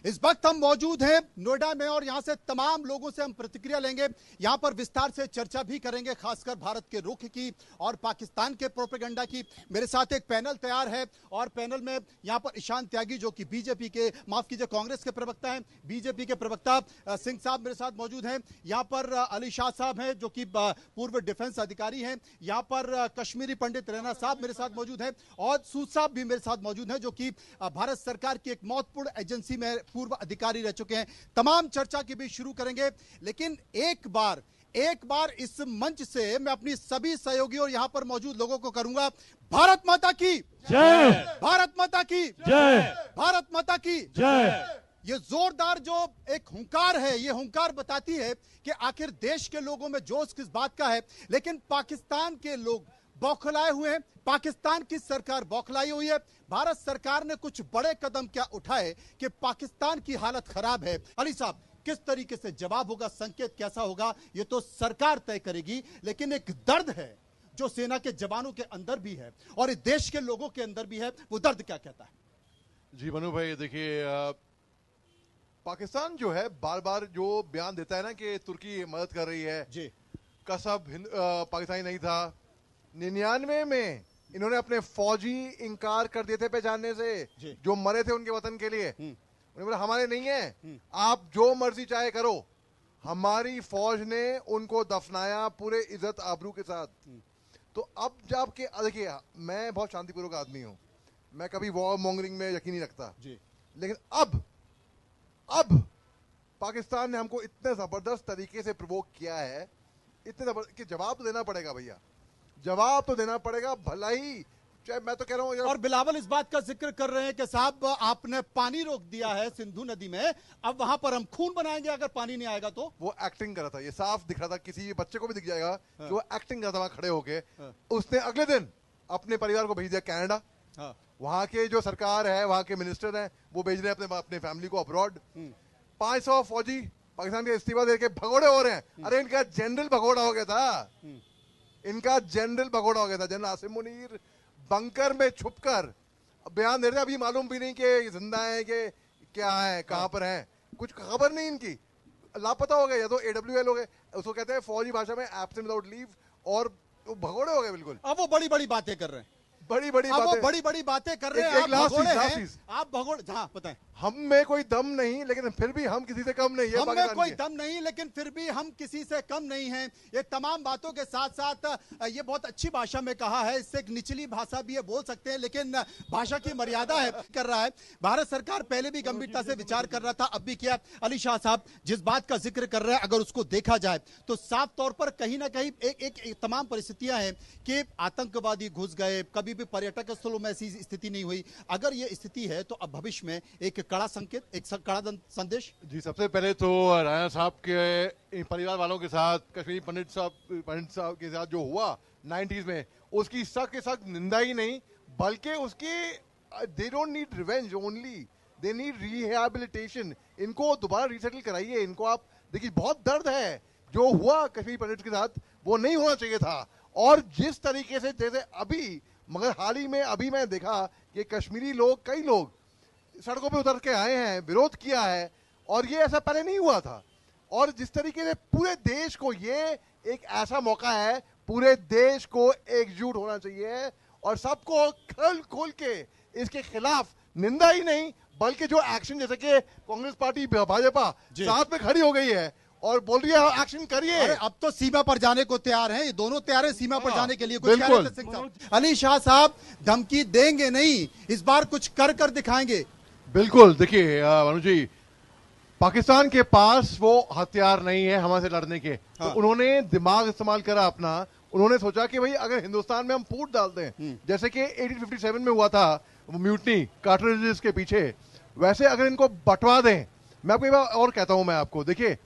इस वक्त हम मौजूद हैं नोएडा में और यहां से तमाम लोगों से हम प्रतिक्रिया लेंगे। यहां पर विस्तार से चर्चा भी करेंगे, खासकर भारत के रुख की और पाकिस्तान के प्रोपेगेंडा की। मेरे साथ एक पैनल तैयार है और पैनल में यहां पर ईशान त्यागी जो कि बीजेपी के, माफ कीजिए, कांग्रेस के प्रवक्ता हैं, बीजेपी के प्रवक्ता सिंह साहब मेरे साथ मौजूद हैं। यहां पर अली शाह साहब हैं जो कि पूर्व डिफेंस अधिकारी हैं। यहां पर कश्मीरी पंडित रैना साहब मेरे साथ मौजूद हैं और सूद साहब भी मेरे साथ मौजूद हैं जो कि भारत सरकार की एक महत्वपूर्ण एजेंसी में पूर्व अधिकारी रह चुके हैं। तमाम चर्चा की भी शुरू करेंगे, लेकिन एक बार इस मंच से मैं अपनी सभी सहयोगी और यहां पर मौजूद लोगों को करूंगा भारत माता की जय, भारत माता की जय, भारत माता की जय। ये जोरदार जो एक हुंकार है, ये हुंकार बताती है कि आखिर देश के लोगों में जोश किस बात का है। लेकिन पाकिस्तान के लोग बौखलाए हुए हैं, पाकिस्तान की सरकार बौखलाई हुई है। भारत सरकार ने कुछ बड़े कदम क्या उठाए कि पाकिस्तान की हालत खराब है। अली साहब, किस तरीके से जवाब होगा, संकेत कैसा होगा, ये तो सरकार तय करेगी। लेकिन एक दर्द है जो सेना के जवानों के अंदर भी है और इस देश के लोगों के अंदर भी है। वो दर्द क्या कहता है? जी मनु भाई, देखिए, पाकिस्तान जो है बार बार जो बयान देता है ना कि तुर्की मदद कर रही है जी, कसब पाकिस्तानी नहीं था। 99 में इन्होंने अपने फौजी इंकार कर दिए थे पहचानने से जो मरे थे उनके वतन के लिए। उन्होंने बोला हमारे नहीं है, आप जो मर्जी चाहे करो। हमारी फौज ने उनको दफनाया पूरे इज्जत आबरू के साथ। तो अब जब के देखिए, मैं बहुत शांतिपूर्वक आदमी हूं, मैं कभी वॉर मॉन्गरिंग में यकीन नहीं रखता, लेकिन अब पाकिस्तान ने हमको इतने जबरदस्त तरीके से प्रोवोक किया है, इतने जबरदस्त कि जवाब तो देना पड़ेगा भैया, जवाब तो देना पड़ेगा। भला ही चाहे, मैं तो कह रहा हूं। और बिलावल इस बात का जिक्र कर रहे हैं कि साहब आपने पानी रोक दिया है सिंधु नदी में, अब वहां पर हम खून बनाएंगे अगर पानी नहीं आएगा तो। वो एक्टिंग कर रहा था, ये साफ दिख रहा था, किसी बच्चे को भी दिख जाएगा कि वो एक्टिंग कर रहा था वहां खड़े होके। उसने अगले दिन अपने परिवार को भेज दिया कनाडा। वहां के जो सरकार है, वहां के मिनिस्टर हैं, वो भेज रहे हैं अपने फैमिली को अब्रॉड। 500 फौजी पाकिस्तान के इस्तीफा देके भगोड़े हो रहे हैं। अरे इनका जनरल भगोड़ा हो गया था, इनका जनरल भगोड़ा हो गया था। जनरल आसिम मुनीर बंकर में छुपकर बयान दे रहे थे, अभी मालूम भी नहीं कि जिंदा है कि क्या है, कहां पर है, कुछ खबर नहीं इनकी, लापता हो गए या तो AWL हो गए, उसको कहते हैं फौजी भाषा में एब्सेंट विदाउट लीव, और भगोड़े हो गए बिल्कुल। अब वो बड़ी बड़ी बातें कर रहे हैं, बड़ी बड़ी बातें कर रहे हैं। आप भगोड़े, हाँ बताएं। हम में कोई दम नहीं, लेकिन फिर भी हम किसी से कम नहीं है। हम में कोई दम नहीं, लेकिन फिर भी हम किसी से कम नहीं हैं। ये तमाम बातों के साथ साथ ये बहुत अच्छी भाषा में कहा है, इससे एक निचली भाषा भी ये बोल सकते हैं, लेकिन भाषा की मर्यादा है। कर रहा है भारत सरकार, पहले भी गंभीरता से विचार कर रहा था, अब भी किया। अली शाह साहब जिस बात का जिक्र कर रहे हैं, अगर उसको देखा जाए तो साफ तौर पर कहीं ना कहीं एक तमाम परिस्थितियां हैं कि आतंकवादी घुस गए, कभी भी पर्यटक स्थलों में ऐसी स्थिति नहीं हुई। अगर ये स्थिति है तो अब भविष्य में एक कड़ा संकेत, एक कड़ा संदेश। जी, सबसे पहले तो राणा साहब के परिवार वालों के साथ, कश्मीरी पंडित साहब के साथ जो हुआ 90s में, उसकी सख्त के सख्त निंदा ही नहीं, बल्कि उसकी they don't need revenge only, they need rehabilitation. इनको दोबारा रिसेटल कराइए इनको। आप देखिए, बहुत दर्द है जो हुआ कश्मीरी पंडित के साथ, वो नहीं होना चाहिए था। और जिस तरीके से, जैसे अभी, मगर हाल ही में अभी मैं देखा कि कश्मीरी लोग, कई लोग सड़कों पे उतर के आए हैं, विरोध किया है, और ये ऐसा पहले नहीं हुआ था। और जिस तरीके से पूरे देश को, ये एक ऐसा मौका है, पूरे देश को एकजुट होना चाहिए और सबको खोल के इसके खिलाफ निंदा ही नहीं, बल्कि जो एक्शन, जैसे कि कांग्रेस पार्टी, भाजपा साथ में खड़ी हो गई है और बोल रही है एक्शन करिए। अरे अब तो सीमा पर जाने को तैयार हैं, ये दोनों तैयार हैं सीमा पर जाने के लिए। कुछ कह रहे थे सिंह साहब? अली शाह साहब धमकी देंगे नहीं, इस बार कुछ कर दिखाएंगे। बिल्कुल, देखिए मनु जी, पाकिस्तान के पास वो हथियार नहीं है हमारे से लड़ने के। तो उन्होंने दिमाग इस्तेमाल करा अपना। उन्होंने सोचा कि भाई अगर हिंदुस्तान में हम फूट डाल दें, जैसे कि 1857 में हुआ था म्यूटनी कार्टरिजेस के पीछे, वैसे अगर इनको बंटवा दें। मैं आपको एक बार और कहता हूं, मैं आपको, देखिए,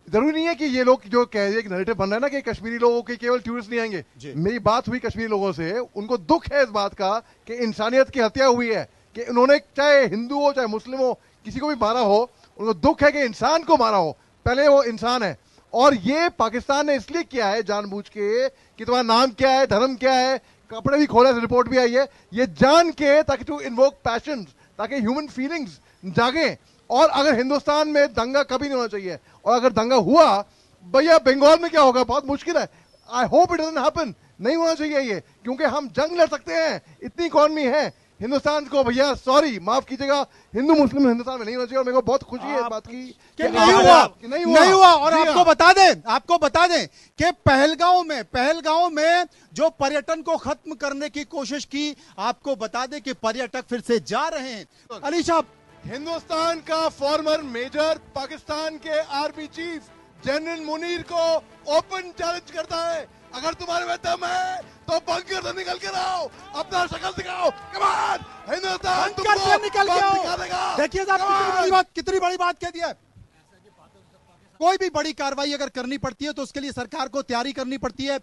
जरूरी नहीं है कि ये लोग जो कह रहे, नैरेटिव बन रहा है ना कि कश्मीरी लोगों के केवल टूरिस्ट नहीं आएंगे। मेरी बात हुई कश्मीरी लोगों से, उनको दुख है इस बात का कि इंसानियत की हत्या हुई है, कि उन्होंने चाहे हिंदू हो चाहे मुस्लिम हो, किसी को भी मारा हो, उनको दुख है कि इंसान को मारा हो। पहले वो इंसान है, और ये पाकिस्तान ने इसलिए किया है जानबूझ के कि तुम्हारा नाम क्या है, धर्म क्या है, कपड़े भी खोले, रिपोर्ट भी आई है, ये जान के, ताकि टू इन्वोक पैशंस, ताकि ह्यूमन फीलिंग्स जागे। और अगर हिंदुस्तान में दंगा कभी नहीं होना चाहिए, और अगर दंगा हुआ भैया बंगाल में क्या होगा बहुत मुश्किल है। I hope it doesn't happen, नहीं होना चाहिए ये, क्योंकि हम जंग लड़ सकते हैं, इतनी इकॉनमी है हिंदुस्तान को। भैया सॉरी माफ कीजिएगा, हिंदू मुस्लिम हिंदुस्तान में नहीं होना चाहिए, और मेरे को बहुत खुशी है इस बात की कि नहीं हुआ। और आपको बता दें कि पहलगांव में जो पर्यटन को खत्म करने की कोशिश की, आपको बता दें कि पर्यटक फिर से जा रहे हैं। अली साहब, हिंदुस्तान का फॉर्मर मेजर पाकिस्तान के आर्मी चीफ जनरल मुनीर को ओपन चैलेंज करता है, अगर तुम्हारे में दम है तो बंकर से निकल कर आओ, अपना शक्ल दिखाओ, कम ऑन हिंदुस्तान तुमको निकल के आओ। देखिए साहब कितनी बड़ी बात कह दिया है। कोई भी बड़ी कार्रवाई अगर करनी पड़ती है तो उसके लिए सरकार को तैयारी करनी पड़ती है।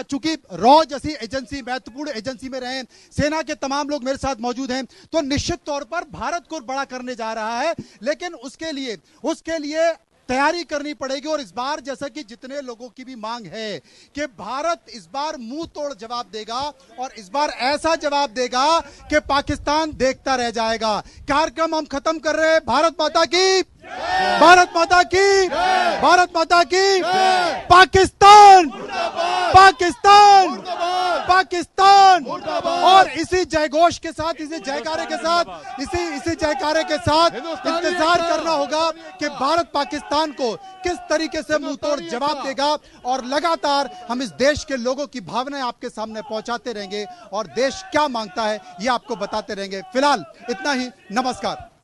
चूंकि रॉ जैसी एजेंसी महत्वपूर्ण एजेंसी में रहे, सेना के तमाम लोग मेरे साथ मौजूद हैं, तो निश्चित तौर पर भारत को बड़ा करने जा रहा है, लेकिन उसके लिए तैयारी करनी पड़ेगी। और इस बार जैसा कि जितने लोगों की भी मांग है कि भारत इस बार मुंह तोड़ जवाब देगा, और इस बार ऐसा जवाब देगा कि पाकिस्तान देखता रह जाएगा। कार्यक्रम हम खत्म कर रहे हैं। भारत माता की, भारत माता की, भारत माता की। पाकिस्तान, पाकिस्तान, पाकिस्तान। और इसी जयघोष के साथ, इसी जयकारे के साथ, इसी जयकारे के साथ इंतजार करना होगा कि भारत पाकिस्तान को किस तरीके से मुंह तोड़ जवाब देगा। और लगातार हम इस देश के लोगों की भावनाएं आपके सामने पहुंचाते रहेंगे, और देश क्या मांगता है ये आपको बताते रहेंगे। फिलहाल इतना ही, नमस्कार।